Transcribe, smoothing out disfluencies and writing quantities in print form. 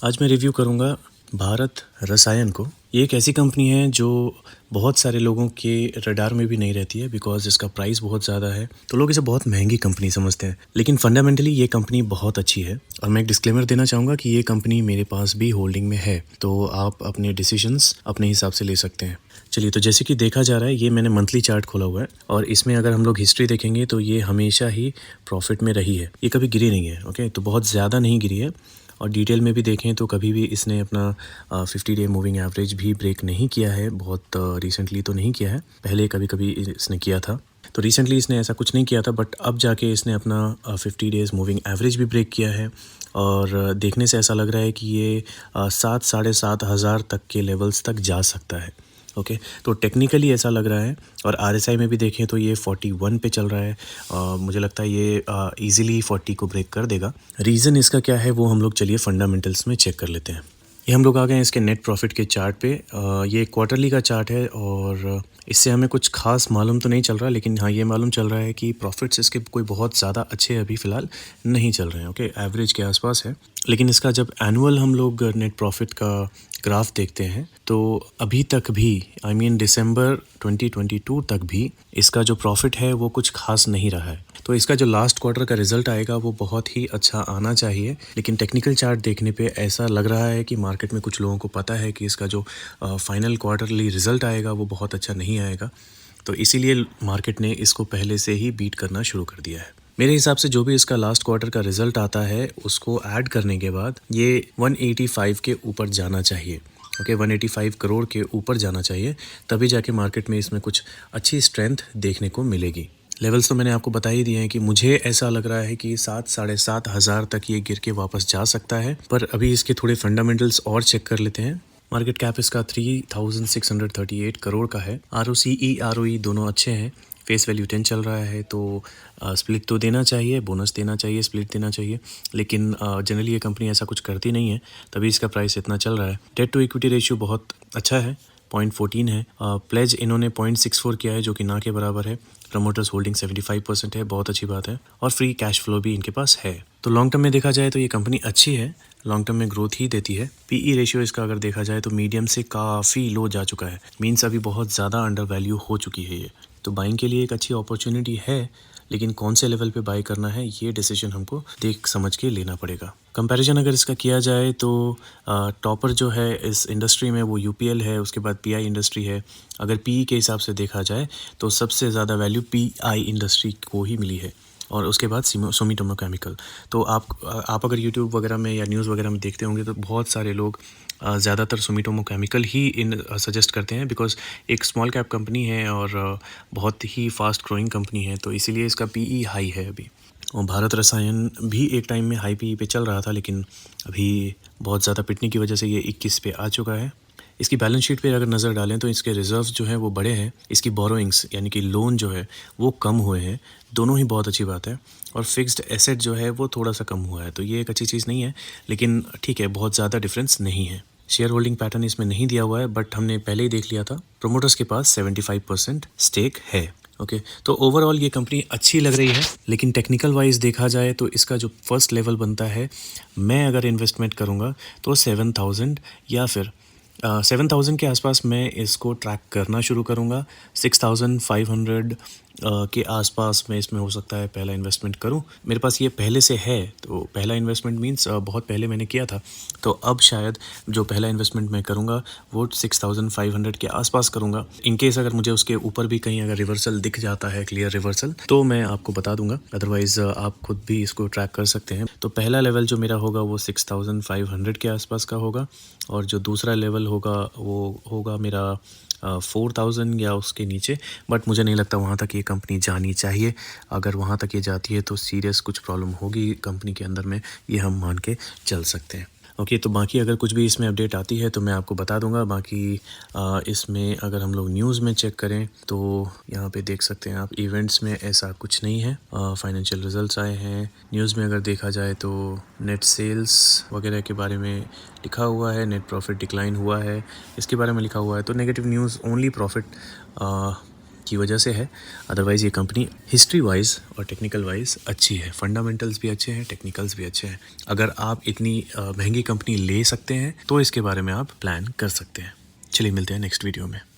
आज मैं रिव्यू करूँगा भारत रसायन को। ये एक ऐसी कंपनी है जो बहुत सारे लोगों के रडार में भी नहीं रहती है बिकॉज़ इसका प्राइस बहुत ज़्यादा है, तो लोग इसे बहुत महंगी कंपनी समझते हैं। लेकिन फंडामेंटली ये कंपनी बहुत अच्छी है और मैं एक डिस्क्लेमर देना चाहूँगा कि ये कंपनी मेरे पास भी होल्डिंग में है, तो आप अपने डिसीजंस अपने हिसाब से ले सकते हैं। चलिए, तो जैसे कि देखा जा रहा है, ये मैंने मंथली चार्ट खोला हुआ है और इसमें अगर हम लोग हिस्ट्री देखेंगे तो ये हमेशा ही प्रॉफिट में रही है, ये कभी गिरी नहीं है। ओके, तो बहुत ज़्यादा नहीं गिरी है और डिटेल में भी देखें तो कभी भी इसने अपना 50 डे मूविंग एवरेज भी ब्रेक नहीं किया है। बहुत रिसेंटली तो नहीं किया है, पहले कभी कभी इसने किया था। तो रिसेंटली इसने ऐसा कुछ नहीं किया था, बट अब जाके इसने अपना 50 डेज़ मूविंग एवरेज भी ब्रेक किया है और देखने से ऐसा लग रहा है कि ये 7-7,500 तक के लेवल्स तक जा सकता है। ओके, तो टेक्निकली ऐसा लग रहा है और आरएसआई में भी देखें तो ये 41 पे चल रहा है। मुझे लगता है ये इजीली 40 को ब्रेक कर देगा। रीज़न इसका क्या है वो हम लोग चलिए फंडामेंटल्स में चेक कर लेते हैं। ये हम लोग आ गए हैं इसके नेट प्रॉफिट के चार्ट पे। ये क्वार्टरली का चार्ट है और इससे हमें कुछ खास मालूम तो नहीं चल रहा, लेकिन हाँ ये मालूम चल रहा है कि प्रॉफिट्स इसके कोई बहुत ज़्यादा अच्छे अभी फ़िलहाल नहीं चल रहे हैं। ओके, एवरेज के आसपास है। लेकिन इसका जब एनुअल हम लोग नेट प्रॉफिट का ग्राफ देखते हैं तो अभी तक भी दिसंबर 2022 तक भी इसका जो प्रॉफिट है वो कुछ खास नहीं रहा है। तो इसका जो लास्ट क्वार्टर का रिजल्ट आएगा वो बहुत ही अच्छा आना चाहिए, लेकिन टेक्निकल चार्ट देखने पे ऐसा लग रहा है कि मार्केट में कुछ लोगों को पता है कि इसका जो फाइनल क्वार्टरली रिजल्ट आएगा वो बहुत अच्छा नहीं आएगा, तो इसीलिए मार्केट ने इसको पहले से ही बीट करना शुरू कर दिया है। मेरे हिसाब से जो भी इसका लास्ट क्वार्टर का रिजल्ट आता है उसको ऐड करने के बाद ये 185 के ऊपर जाना चाहिए। ओके, 185 करोड़ के ऊपर जाना चाहिए, तभी जाके मार्केट में इसमें कुछ अच्छी स्ट्रेंथ देखने को मिलेगी। लेवल्स तो मैंने आपको बता ही दिए हैं कि मुझे ऐसा लग रहा है कि 7-7,500 तक ये गिर के वापस जा सकता है, पर अभी इसके थोड़े फंडामेंटल्स और चेक कर लेते हैं। मार्केट कैप इसका 3,638 करोड़ का है। ROCE ROE दोनों अच्छे हैं। फेस वैल्यू 10 चल रहा है, तो स्प्लिट तो देना चाहिए, बोनस देना चाहिए, स्प्लिट देना चाहिए, लेकिन जनरली ये कंपनी ऐसा कुछ करती नहीं है, तभी इसका प्राइस इतना चल रहा है। डेट टू इक्विटी रेशियो बहुत अच्छा है, 0.14 है। प्लेज इन्होंने 0.64 किया है जो कि ना के बराबर है। प्रमोटर्स होल्डिंग 75% है, बहुत अच्छी बात है, और फ्री कैश फ्लो भी इनके पास है। तो लॉन्ग टर्म में देखा जाए तो ये कंपनी अच्छी है, लॉन्ग टर्म में ग्रोथ ही देती है। पीई रेशियो इसका अगर देखा जाए तो मीडियम से काफ़ी लो जा चुका है, मीन्स अभी बहुत ज़्यादा अंडर वैल्यू हो चुकी है ये। तो बाइंग के लिए एक अच्छी अपॉर्चुनिटी है, लेकिन कौन से लेवल पे बाई करना है ये डिसीजन हमको देख समझ के लेना पड़ेगा। कंपैरिजन अगर इसका किया जाए तो टॉपर जो है इस इंडस्ट्री में वो यूपीएल है, उसके बाद पीआई इंडस्ट्री है। अगर पीई के हिसाब से देखा जाए तो सबसे ज़्यादा वैल्यू पीआई इंडस्ट्री को ही मिली है और उसके बाद सुमिटोमो केमिकल। तो आप अगर यूट्यूब वगैरह में या न्यूज़ वगैरह में देखते होंगे तो बहुत सारे लोग ज़्यादातर सुमिटोमो केमिकल ही सजेस्ट करते हैं, बिकॉज एक स्मॉल कैप कंपनी है और बहुत ही फास्ट ग्रोइंग कंपनी है, तो इसीलिए इसका पीई हाई है अभी। और भारत रसायन भी एक टाइम में हाई पीई पे चल रहा था, लेकिन अभी बहुत ज़्यादा पिटने की वजह से ये 21 पे आ चुका है। इसकी बैलेंस शीट पे अगर नज़र डालें तो इसके रिजर्व्स जो हैं वो बड़े हैं, इसकी बोरोइंग्स यानी कि लोन जो है वो कम हुए हैं, दोनों ही बहुत अच्छी बात है। और फिक्स्ड एसेट जो है वो थोड़ा सा कम हुआ है, तो ये एक अच्छी चीज़ नहीं है, लेकिन ठीक है, बहुत ज़्यादा डिफरेंस नहीं है। शेयर होल्डिंग पैटर्न इसमें नहीं दिया हुआ है, बट हमने पहले ही देख लिया था, प्रोमोटर्स के पास 75% स्टेक है। ओके, तो ओवरऑल ये कंपनी अच्छी लग रही है, लेकिन टेक्निकल वाइज देखा जाए तो इसका जो फर्स्ट लेवल बनता है, मैं अगर इन्वेस्टमेंट करूँगा तो 7,000 या फिर 7,000 के आसपास मैं इसको ट्रैक करना शुरू करूँगा। 6,500 के आसपास मैं इसमें हो सकता है पहला इन्वेस्टमेंट करूँ। मेरे पास ये पहले से है, तो पहला इन्वेस्टमेंट मीन्स बहुत पहले मैंने किया था, तो अब शायद जो पहला इन्वेस्टमेंट मैं करूँगा वो 6,500 के आसपास करूँगा। इनकेस अगर मुझे उसके ऊपर भी कहीं अगर रिवर्सल दिख जाता है, क्लियर रिवर्सल, तो मैं आपको बता दूंगा, अदरवाइज़ आप खुद भी इसको ट्रैक कर सकते हैं। तो पहला लेवल जो मेरा होगा वो 6,500 के आसपास का होगा, और जो दूसरा लेवल होगा वो होगा मेरा 4,000 या उसके नीचे, बट मुझे नहीं लगता वहाँ तक ये कंपनी जानी चाहिए। अगर वहाँ तक ये जाती है तो सीरियस कुछ प्रॉब्लम होगी कंपनी के अंदर में, ये हम मान के चल सकते हैं। ओके, तो बाकी अगर कुछ भी इसमें अपडेट आती है तो मैं आपको बता दूंगा। बाकी इसमें अगर हम लोग न्यूज़ में चेक करें तो यहाँ पे देख सकते हैं आप, इवेंट्स में ऐसा कुछ नहीं है। फाइनेंशियल रिजल्ट्स आए हैं। न्यूज़ में अगर देखा जाए तो नेट सेल्स वगैरह के बारे में लिखा हुआ है, नेट प्रॉफिट डिक्लाइन हुआ है, इसके बारे में लिखा हुआ है। तो नेगेटिव न्यूज़ ओनली प्रॉफिट की वजह से है। अदरवाइज़ ये कंपनी हिस्ट्री वाइज और टेक्निकल वाइज अच्छी है, फंडामेंटल्स भी अच्छे हैं, टेक्निकल्स भी अच्छे हैं। अगर आप इतनी महंगी कंपनी ले सकते हैं तो इसके बारे में आप प्लान कर सकते हैं। चलिए मिलते हैं नेक्स्ट वीडियो में।